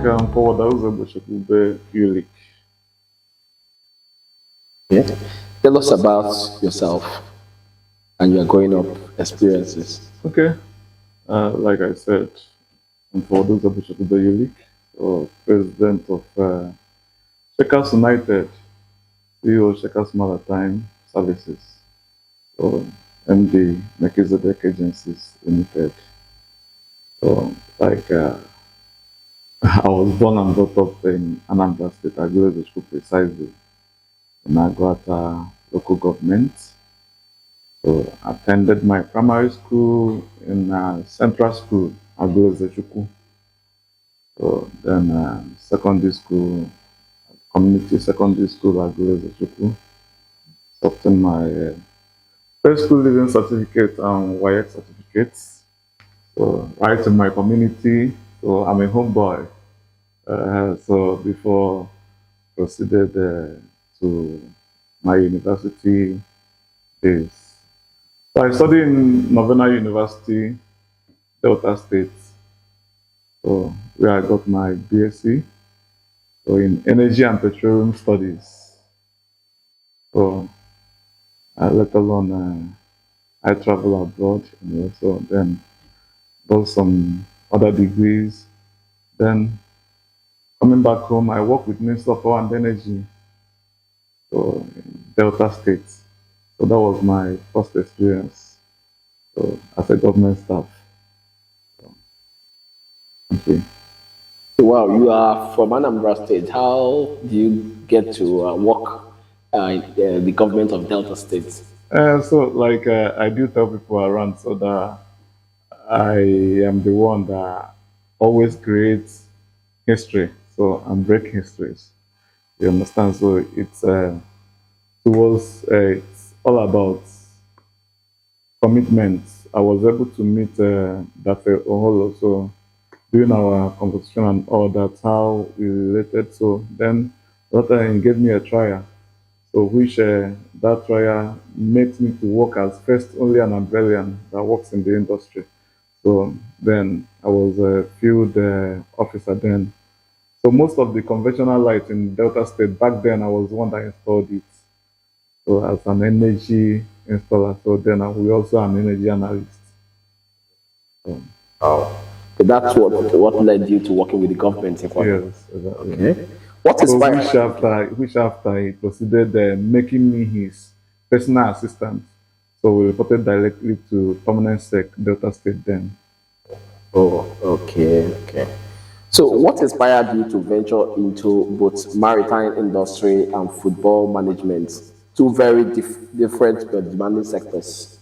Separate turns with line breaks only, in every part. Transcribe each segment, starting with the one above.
for the Uzoegbo Chekwube Uzoegbo.
Yeah. Tell us about yourself and your growing up experiences.
Okay, like I said, I'm for the Uzoegbo Chekwube Uzoegbo, so president of Chekas United, CEO Chekas Maritime Services, so MD Melchizedek Agencies Limited. So, I was born and brought up in Anambra State, Aguleze, precisely, in Agwata local government. So, attended my primary school in Central School, Aguleze. So, then secondary school, community secondary school, Aguleze. Obtained my first school living certificate and YX certificates. So, right in my community. So, I'm a homeboy. So, before proceeded to my university days. So, I studied in Novena University, Delta State. So, where I got my BSc. So, in Energy and Petroleum Studies. So, later on, I traveled abroad, so then got some other degrees. Then coming back home, I worked with Minister of Power and Energy, so in Delta State. So that was my first experience, so as a government staff. So, okay.
Wow, you are from Anambra State. How do you get to work in the government of Delta State?
I do tell people around so that I am the one that always creates history. So I'm breaking histories. You understand? So it's all about commitment. I was able to meet that Oholo. So during our conversation and all that, how we related. So then that time gave me a trial. So which that trial makes me to work as first only an umbrellian that works in the industry. So then I was a field officer then. So most of the conventional lights in Delta State back then, I was the one that installed it. So as an energy installer, so then we also an energy analyst. So,
Oh, so that's what led you to working with the government in Kwara.
yes, exactly.
Okay. What
So
inspired?
which after he proceeded making me his personal assistant. So we reported directly to permanent sec Delta State then.
Oh, okay, okay. So, what inspired you to venture into both maritime industry and football management? Two very different but demanding sectors.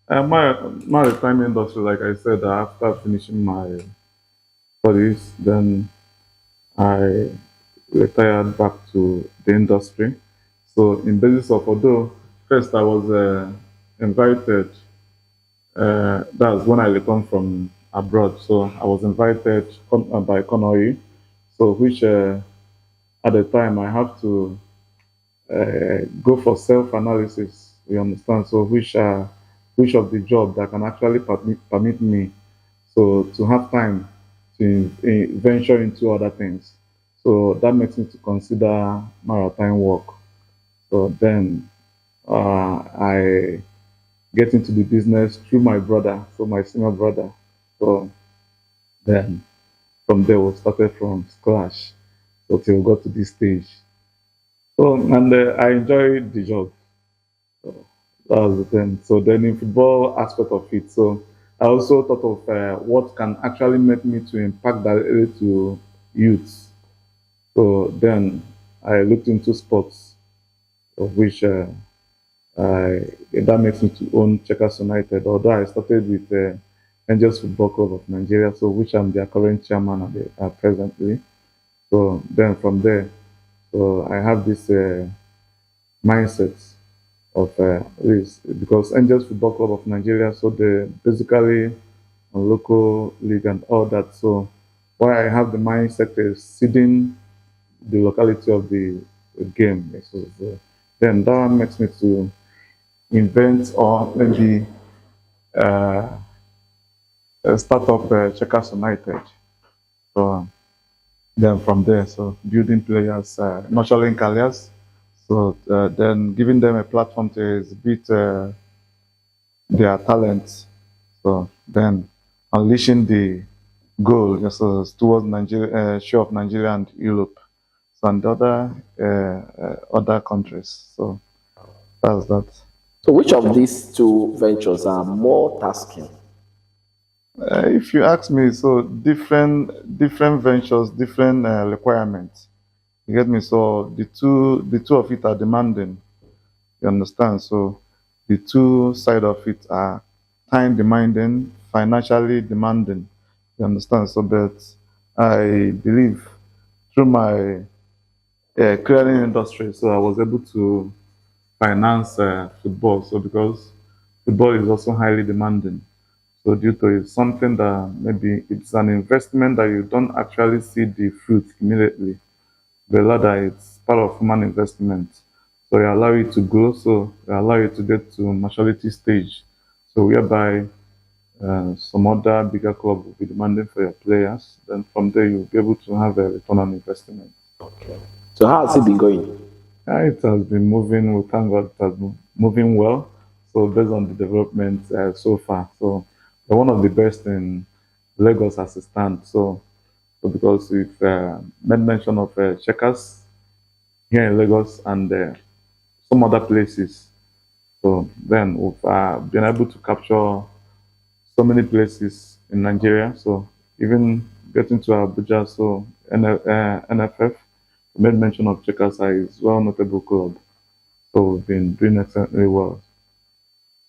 My maritime industry, like I said, after finishing my studies, then I retired back to the industry. So in basis of although first I was invited, that's when I returned from abroad. So I was invited by Conoi, so which at the time I have to go for self-analysis. You understand? So which of the job that can actually permit me so to have time to venture into other things. So that makes me to consider maritime work. So then I get into the business through my brother, so my senior brother. So then from there we started from scratch. So till we got to this stage. So and I enjoyed the job. So that was the thing. So then in football aspect of it, so I also thought of what can actually make me to impact directly to youths. So then I looked into sports, of which that makes me to own Chekas United. Although I started with Angels Football Club of Nigeria, so which I'm their current chairman presently. So then from there, so I have this mindset of this because Angels Football Club of Nigeria, so they basically a local league and all that. So why I have the mindset is seeding the locality of the game. So, then that makes me to invent or maybe start up Chekas United. So Then from there, so building players, nurturing careers, so then giving them a platform to exhibit their talents. So then unleashing the goal towards Nigeria, show of Nigeria and Europe, so and other countries. So that's that.
So, which of these two ventures are more tasking?
If you ask me, so different ventures, different requirements. You get me? So the two of it are demanding. You understand? So the two side of it are time demanding, financially demanding. You understand? So, but I believe through my clearing industry, so I was able to finance football. So because football is also highly demanding. So due to it's something that maybe it's an investment that you don't actually see the fruit immediately, but rather it's part of human investment. So it allow you to grow, so it allow you to get to maturity stage. So whereby some other bigger club will be demanding for your players. Then from there you'll be able to have a return on investment.
Okay. So, how has it been going?
It has been moving. We thank God it has been moving well. So based on the development so far, so we're one of the best in Lagos as it stands. So because we've made mention of Chekas here in Lagos and some other places. So then we've been able to capture so many places in Nigeria. So even getting to Abuja, so NFF made mention of Chekas is well notable club. So we've been doing excellently well.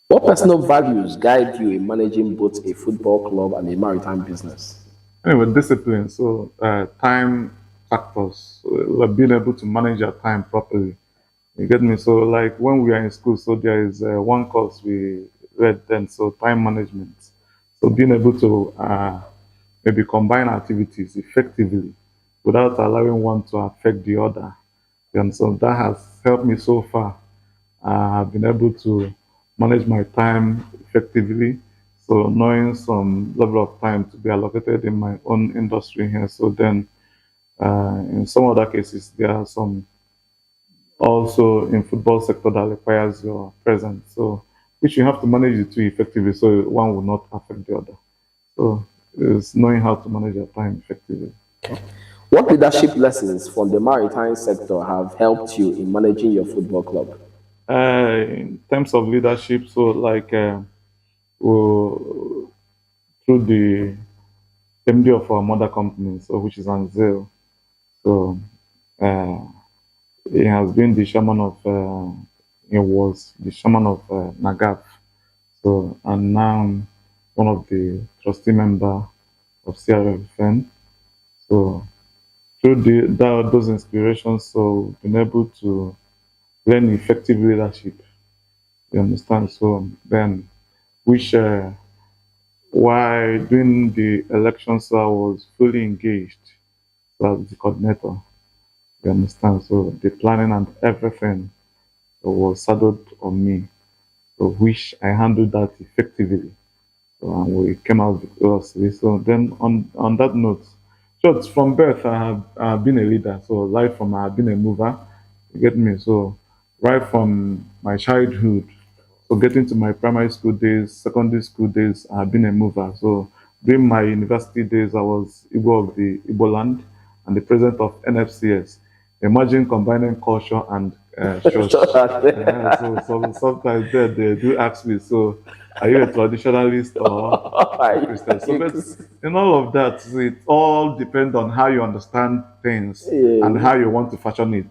What personal values guide you in managing both a football club and a maritime business?
Anyway, discipline. So time factors, so, like being able to manage your time properly. You get me? So like when we are in school, so there is one course we read then, so time management. So being able to maybe combine activities effectively without allowing one to affect the other. And so that has helped me so far. I've been able to manage my time effectively. So knowing some level of time to be allocated in my own industry here. So then in some other cases, there are some also in football sector that requires your presence. So which you have to manage the two effectively so one will not affect the other. So it's knowing how to manage your time effectively.
What leadership lessons from the maritime sector have helped you in managing your football club?
In terms of leadership, so like uh, through the MD of our mother company, so which is Anzel. So uh, he has been the chairman of he was the chairman of Nagaf. So and now one of the trustee member of CRFN. So through those inspirations, so we've been able to learn effective leadership. You understand? So then, which while doing the elections, so I was fully engaged as the coordinator. You understand? So the planning and everything was saddled on me. So which I handled that effectively. So and we came out victoriously. So then on that note, just from birth I have been a leader. So right from I have been a mover. You get me? So right from my childhood, so getting to my primary school days, secondary school days, I have been a mover. So during my university days, I was Igbo of the Igbo land and the president of NFCS. Imagine combining culture and church. So sometimes they do ask me, so are you a traditionalist or a Christian? So, but in all of that, it all depends on how you understand things and how you want to fashion it.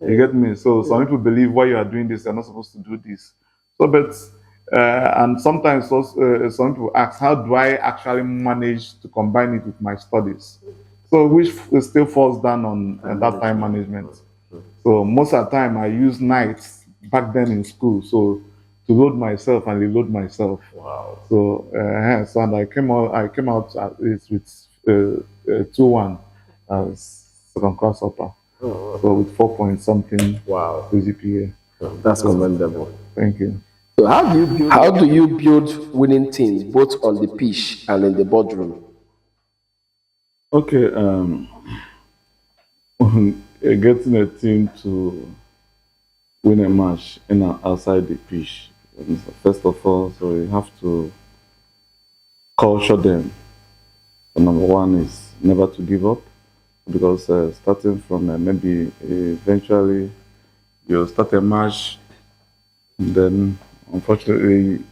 You get me? So some people believe why you are doing this, you're not supposed to do this. So, but and sometimes also, some people ask, how do I actually manage to combine it with my studies? So, which still falls down on that time management. So most of the time I use nights back then in school, so to load myself and reload myself.
Wow.
So so and I came out with 2-1 as second class upper. So with 4 point something
Wow.
GPA.
That's
So
commendable.
thank you.
So, how do you build winning teams both on the pitch and in the boardroom?
Okay. getting a team to win a match in and outside the pitch. First of all, so you have to culture them. So number one is never to give up because starting from maybe eventually you start a match, then unfortunately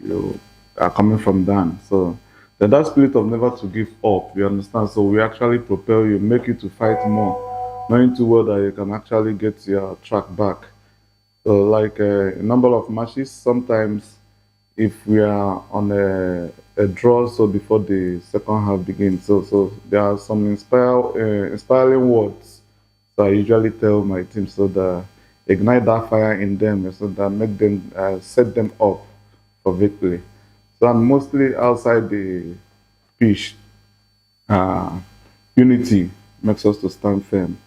you are coming from down. So then that spirit of never to give up, you understand? So we actually propel you, make you to fight more, knowing too well that you can actually get your track back. So like a number of matches, sometimes if we are on a draw, so before the second half begins, so there are some inspiring words that I usually tell my team so that ignite that fire in them, so that make them set them up for victory. So I'm mostly outside the pitch. Uh, Unity makes us to stand firm.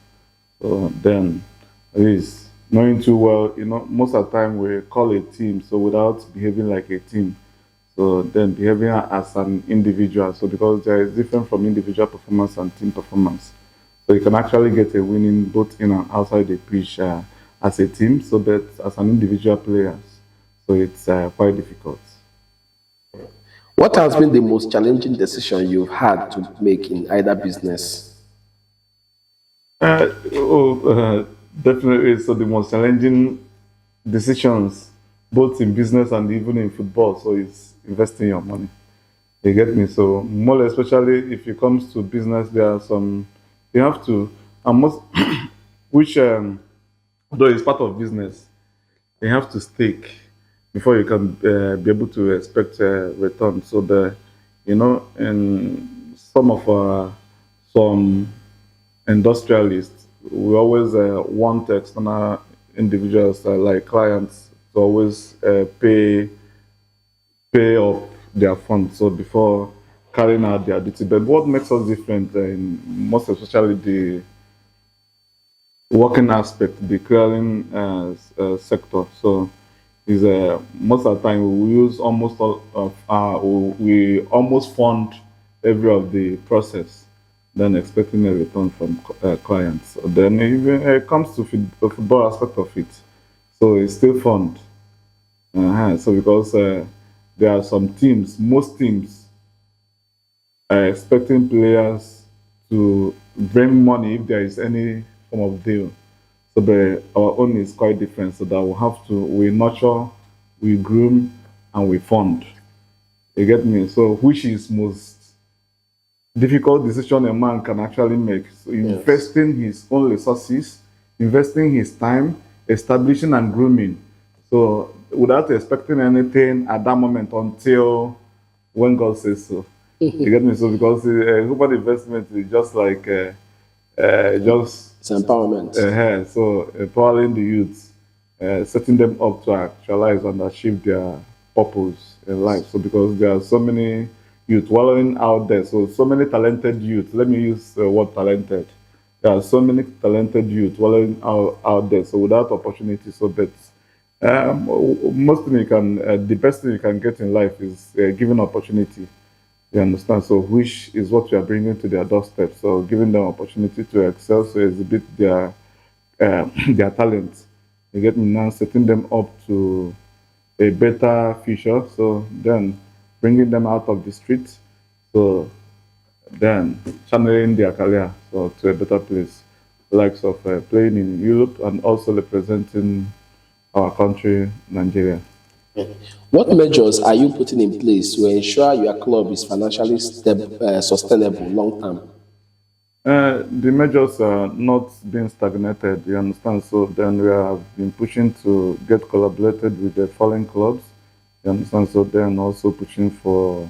So then, at least knowing too well, most of the time we call a team, so without behaving like a team. So then behaving as an individual. So because there is different from individual performance and team performance. So you can actually get a winning both in and outside the pitch as a team. So that as an individual player, so it's quite difficult.
What has been the most challenging decision you've had to make in either business?
Definitely. So the most challenging decisions, both in business and even in football, so it's investing your money. You get me? So more especially if it comes to business, there are some you have to, and most which though it's part of business, you have to stake before you can be able to expect return. So in some industrialists, we always want external individuals like clients to always pay up their funds so before carrying out their duty. But what makes us different in most especially the working aspect, the clearing sector. So is most of the time we use almost all of we almost fund every of the process, then expecting a return from clients. So then even it comes to the football aspect of it, so it's still fund. So because there are some teams, most teams are expecting players to bring money if there is any form of deal. So our own is quite different. So that we nurture, we groom, and we fund. You get me? So which is most difficult decision a man can actually make? So
Yes.
investing his own resources, investing his time, establishing and grooming. So without expecting anything at that moment until when God says so. You get me? So because human investment is just like just
It's empowerment.
so empowering the youth, setting them up to actualize and achieve their purpose in life. So because there are so many youth wallowing out there, so many talented youth. Let me use the word talented. There are so many talented youth wallowing out there. So without opportunity, so but most thing you can, the best thing you can get in life is given opportunity. You understand? So, which is what you are bringing to their doorstep. So, giving them opportunity to excel, so exhibit their their talents. You get me now, setting them up to a better future. So, then bringing them out of the streets. So, then channeling their career so to a better place, likes of playing in Europe and also representing our country, Nigeria.
What measures are you putting in place to ensure your club is financially sustainable long term?
The measures are not being stagnated, you understand? So then we have been pushing to get collaborated with the foreign clubs, you understand? So then also pushing for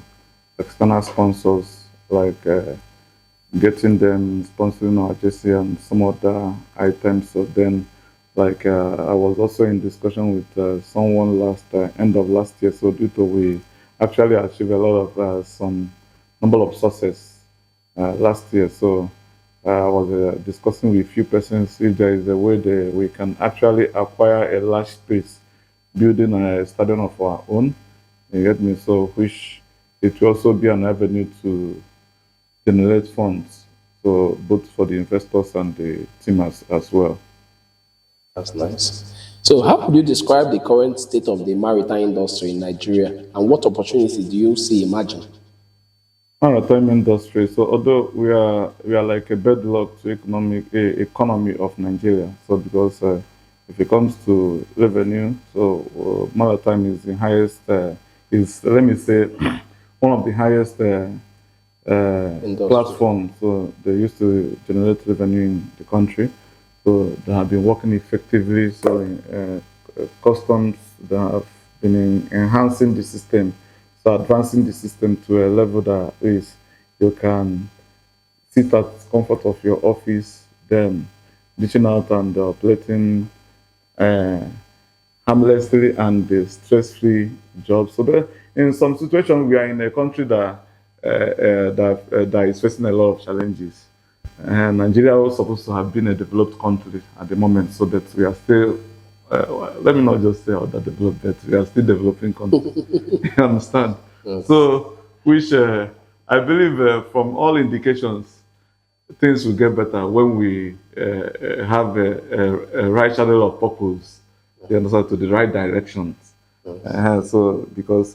external sponsors, like getting them sponsoring our jersey and some other items. So then, like I was also in discussion with someone last end of last year. So due to we actually achieved a lot of some number of success last year. So I was discussing with a few persons if there is a way that we can actually acquire a large space, building a stadium of our own. You get me? So which it will also be an avenue to generate funds. So both for the investors and the team as well.
That's nice. So, how would you describe the current state of the maritime industry in Nigeria, and what opportunities do you see emerging?
Maritime industry. So although we are like a bedrock to economy of Nigeria. So because if it comes to revenue, so maritime is the highest. Is let me say one of the highest
Industry.
platforms. So they used to generate revenue in the country. So they have been working effectively. So in, customs, they have been enhancing the system, so advancing the system to a level that is you can sit at comfort of your office, then reaching out and operating uh, harmlessly and stress-free job. So there, in some situations, we are in a country that is facing a lot of challenges. And Nigeria was supposed to have been a developed country at the moment, so that we are still. Let me not just say underdeveloped, but we are still developing country. You understand?
Yes.
So, which I believe, from all indications, things will get better when we have a right channel of purpose. You understand, to the right directions. So because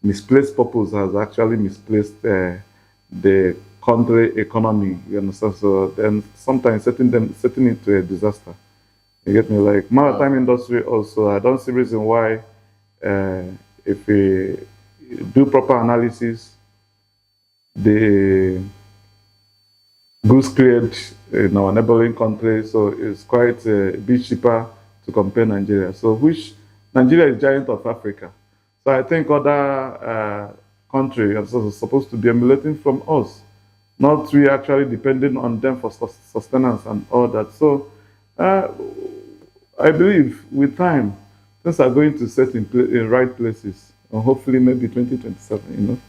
misplaced purpose has actually misplaced the country economy. You understand? So then sometimes setting it to a disaster. You get me? Like maritime industry also, I don't see reason why uh, if we do proper analysis, the goods cleared in our neighboring countries, so it's quite a bit cheaper to compare Nigeria. So which Nigeria is giant of Africa. So I think other countries are supposed to be emulating from us, not we actually depending on them for sustenance and all that. So uh, I believe with time, things are going to set in right places. And hopefully, maybe 2027,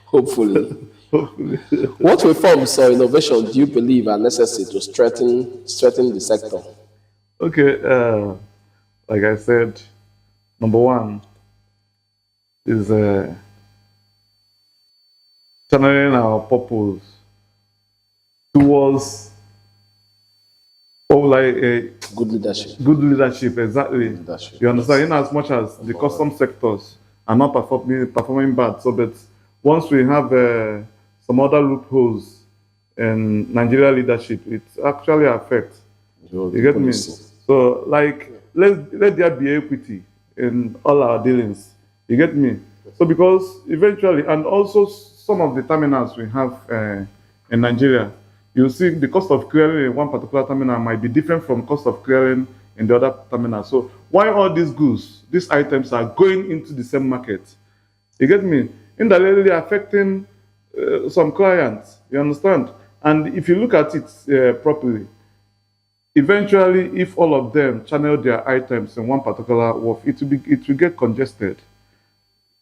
Hopefully.
hopefully.
What reforms or innovation do you believe are necessary to strengthen the sector?
Okay, like I said, number one is channeling our purpose towards like a
Good leadership.
good leadership. Exactly.
Leadership.
You understand?
Yes.
In as much as the custom sectors are not performing bad, so but once we have some other loopholes in Nigeria leadership, it actually affects. You get me?
Policy.
So like let there be equity in all our dealings. You get me? So because eventually, and also some of the terminals we have in Nigeria, you see the cost of clearing in one particular terminal might be different from cost of clearing in the other terminal. So why all these goods, these items are going into the same market? You get me? Indirectly affecting some clients. You understand? And if you look at it properly, eventually, if all of them channel their items in one particular wharf, it will get congested,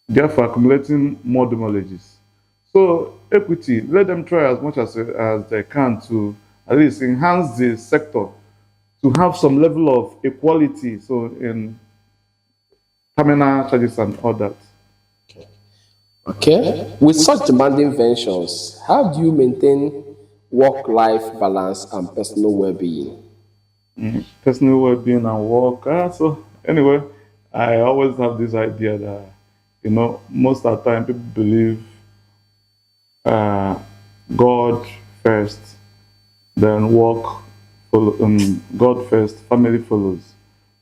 therefore accumulating more damages. So equity, let them try as much as they can to at least enhance the sector to have some level of equality. So in terminal charges and all that.
Okay. With such demanding ventures, how do you maintain work-life balance and personal well-being?
Personal well-being and work. So anyway, I always have this idea that most of the time people believe uh, God first, then work follow, God first, family follows.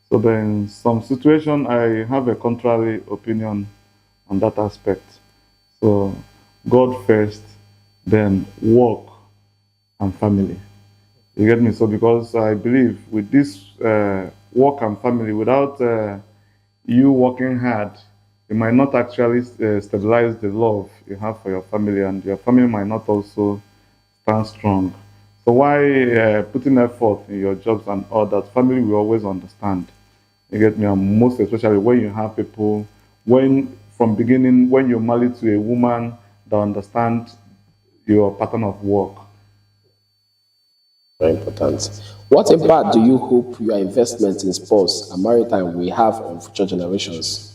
So then some situation I have a contrary opinion on that aspect. So God first, then work and family. You get me? So because I believe with this work and family, without you working hard, you might not actually stabilize the love you have for your family, and your family might not also stand strong. So why putting effort in your jobs and all that? Family will always understand. You get me? And most especially when you have people, when from beginning, when you're married to a woman that understand your pattern of work.
Very important. What impact do you hope your investment in sports and maritime will have on future generations?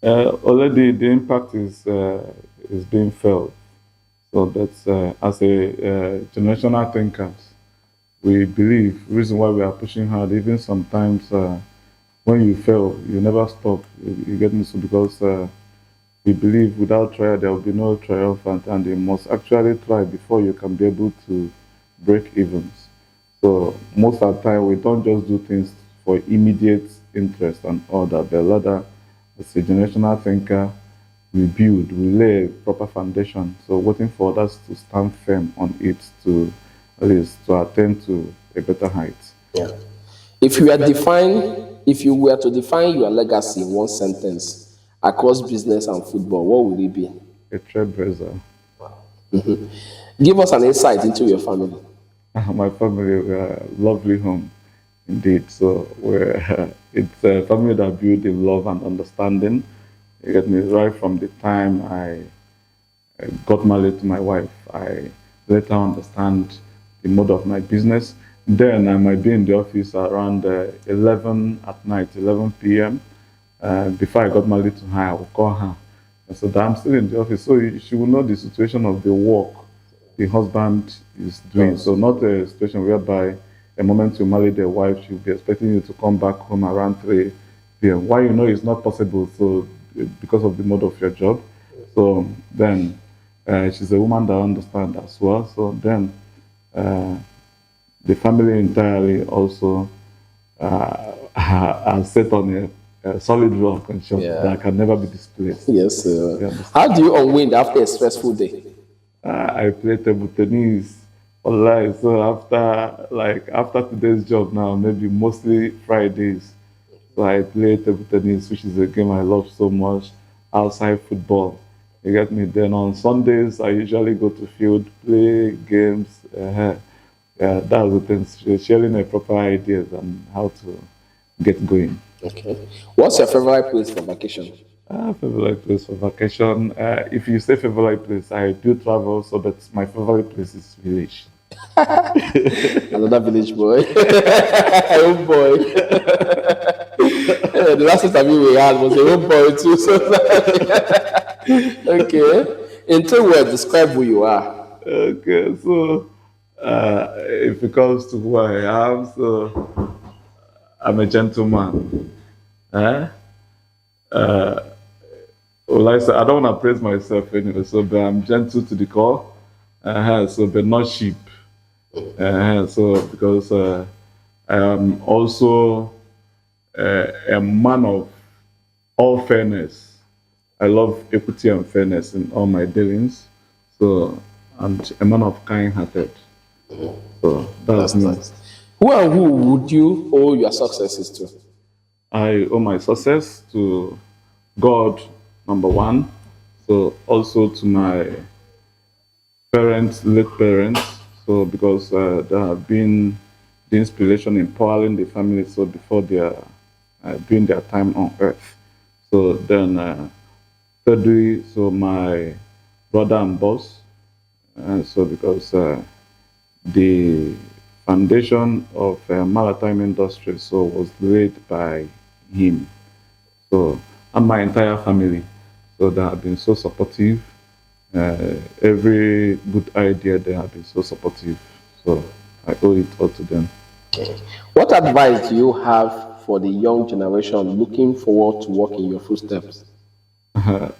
Already the impact is being felt. So that's as a generational thinkers, we believe reason why we are pushing hard. Even sometimes when you fail, you never stop. You get me? So because we believe without trial there will be no triumphant, and you must actually try before you can be able to break evens. So most of the time we don't just do things for immediate interest and all that, but rather as a generational thinker, we build, we lay a proper foundation. So waiting for others to stand firm on it to at least to attain to a better height.
Yeah. If you were to define your legacy in one sentence across business and football, what would it be?
A trailblazer.
Give us an insight into your family.
My family were a lovely home indeed. So we're it's a family that built in love and understanding. You get me right from the time I got married to my wife. I later understand the mode of my business. Then I might be in the office around 11 at night, 11 p.m. Before I got married to her, I will call her. And so that I'm still in the office. So she will know the situation of the work the husband is doing. So not a situation whereby the moment you marry the wife, she'll be expecting you to come back home around 3 p.m. Why you know it's not possible? So because of the mode of your job. So then she's a woman that understands as well. So then uh, the family entirely also are set on a solid rock and sure
Yeah.
that can never be displaced.
Yes.
You understand?
How do you unwind after a stressful day?
I play table tennis online. So after today's job now, maybe mostly Fridays. So I play table tennis, which is a game I love so much. Outside football, you get me. Then on Sundays, I usually go to field, play games. Yeah, that's the thing. Sharing a proper ideas and how to get going.
Okay. What's your favorite place for vacation?
Favorite place for vacation. If you say favorite place, I do travel, so but my favorite place is village.
Another village boy. Oh boy. The last interview we had was a home boy too. So okay. In 2 words, describe who you are.
Okay, so if it comes to who I am, so I'm a gentleman. Eh? Well, I said, I don't want to praise myself anyway, so but I'm gentle to the core. So but not sheep. So because I am also a man of all fairness. I love equity and fairness in all my dealings. So I'm a man of kind-hearted. So that's
That's
me.
nice. Who and who would you owe your successes to?
I owe my success to God, number one. So also to my parents, late parents. So because they have been the inspiration empowering the family. So before their during their time on earth. So then thirdly, so my brother and boss. So because the foundation of maritime industry so was laid by him. So and my entire family. So they have been so supportive. Every good idea they have been so supportive. So I owe it all to them.
What advice do you have for the young generation looking forward to walk in your footsteps?
Uh,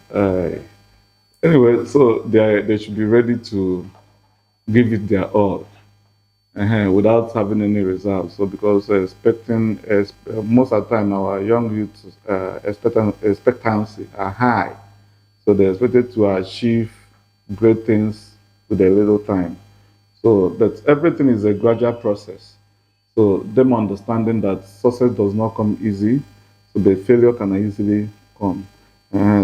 anyway, so they should be ready to give it their all without having any reserve. So because most of the time our young youth expectancy are high, so they're expected to achieve great things with a little time. So but everything is a gradual process. So them understanding that success does not come easy, so the failure can easily come.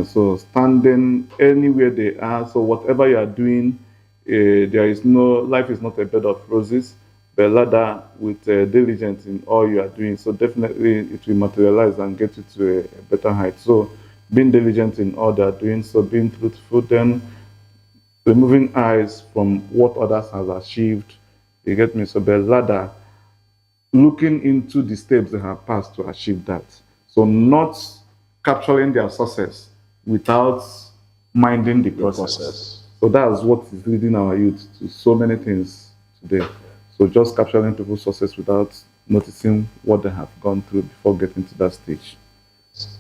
So standing anywhere they are, so whatever you are doing, there is no life is not a bed of roses, but rather with diligence in all you are doing. So definitely it will materialize and get you to a better height. So being diligent in all they are doing, so being truthful, then removing eyes from what others has achieved. You get me? So but rather looking into the steps they have passed to achieve that. So not capturing their success without minding the
The
process.
process.
So that's what is leading our youth to so many things today. So just capturing people's success without noticing what they have gone through before getting to that stage.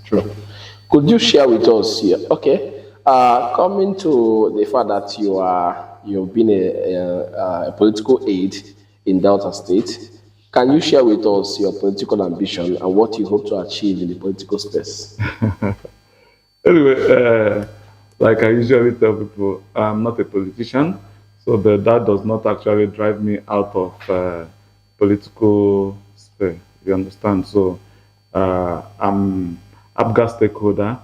True. Could you share with us here? Okay. Coming to the fact that you've been a political aide in Delta State, can you share with us your political ambition and what you hope to achieve in the political space?
Anyway, like I usually tell people, I'm not a politician, so that does not actually drive me out of political sphere. You understand? So I'm ABGA stakeholder.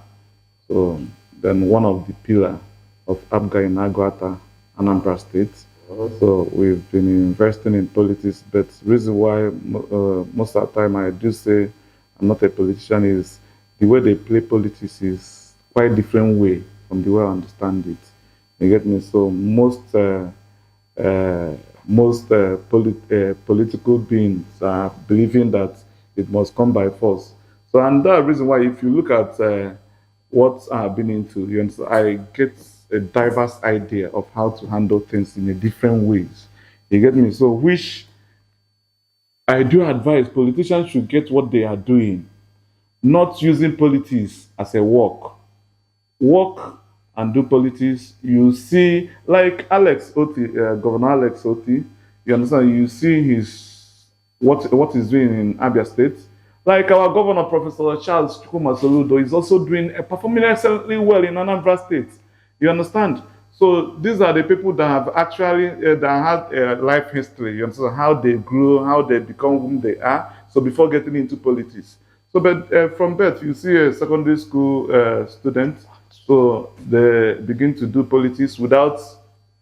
So then one of the pillar of ABGA in Aguata, Anambra State. So we've been investing in politics, but reason why most of the time I do say I'm not a politician is the way they play politics is quite different way from the way I understand it. You get me? So uh, political beings are believing that it must come by force. So and that reason why if you look at what I've been into, you understand, I get a diverse idea of how to handle things in a different ways. You get me? So which I do advise politicians should get what they are doing, not using politics as a work and do politics. You see, like Alex Oti, Governor Alex Oti, you understand? You see his what he's doing in Abia State. Like our governor, Professor Charles Chukwuma Soludo, is also doing performing excellently well in Anambra State. You understand? So these are the people that have actually that had a life history. You understand how they grew, how they become whom they are. So before getting into politics. So, but from birth, you see a secondary school student, so they begin to do politics without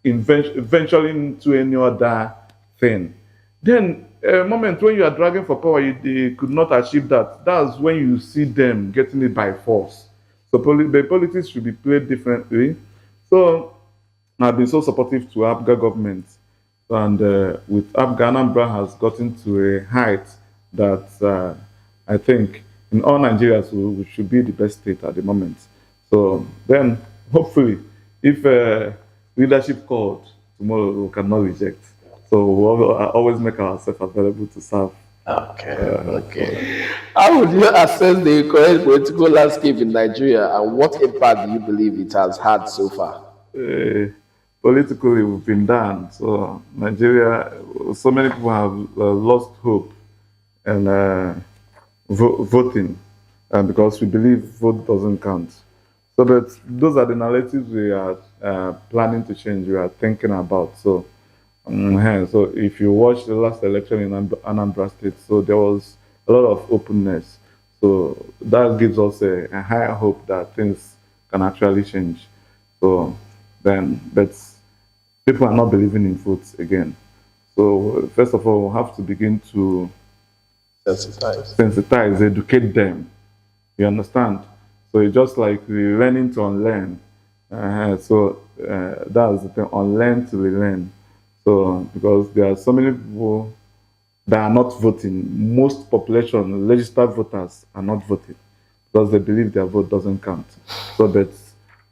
venturing into any other thing. Then, a moment when you are dragging for power, they could not achieve that. That's when you see them getting it by force. So, the politics should be played differently. So, I've been so supportive to ABGA government, and with ABGA, Anambra has gotten to a height that I think in all Nigerians we should be the best state at the moment. So then, hopefully, if leadership called tomorrow, we cannot reject. So we'll always make ourselves available to serve.
Okay, okay. How would you assess the current political landscape in Nigeria and what impact do you believe it has had so far?
Uh, Politically, we've been down. So Nigeria, so many people have lost hope and voting, because we believe vote doesn't count. So, but those are the narratives we are planning to change. We are thinking about. So, so if you watch the last election in Anambra State, so there was a lot of openness. So that gives us a higher hope that things can actually change. So then, but people are not believing in votes again. So first of all, we have to begin to sensitize, educate them. You understand? So it's just like we're learning to unlearn. That's the thing, unlearn to relearn. So because there are so many people that are not voting, most population, registered voters are not voting because they believe their vote doesn't count. So but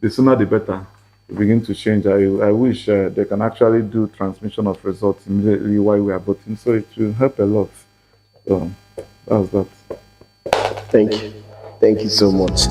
the sooner the better. We begin to change. I wish they can actually do transmission of results immediately while we are voting. So it will help a lot. So that's that.
Thank you. Thank you so much.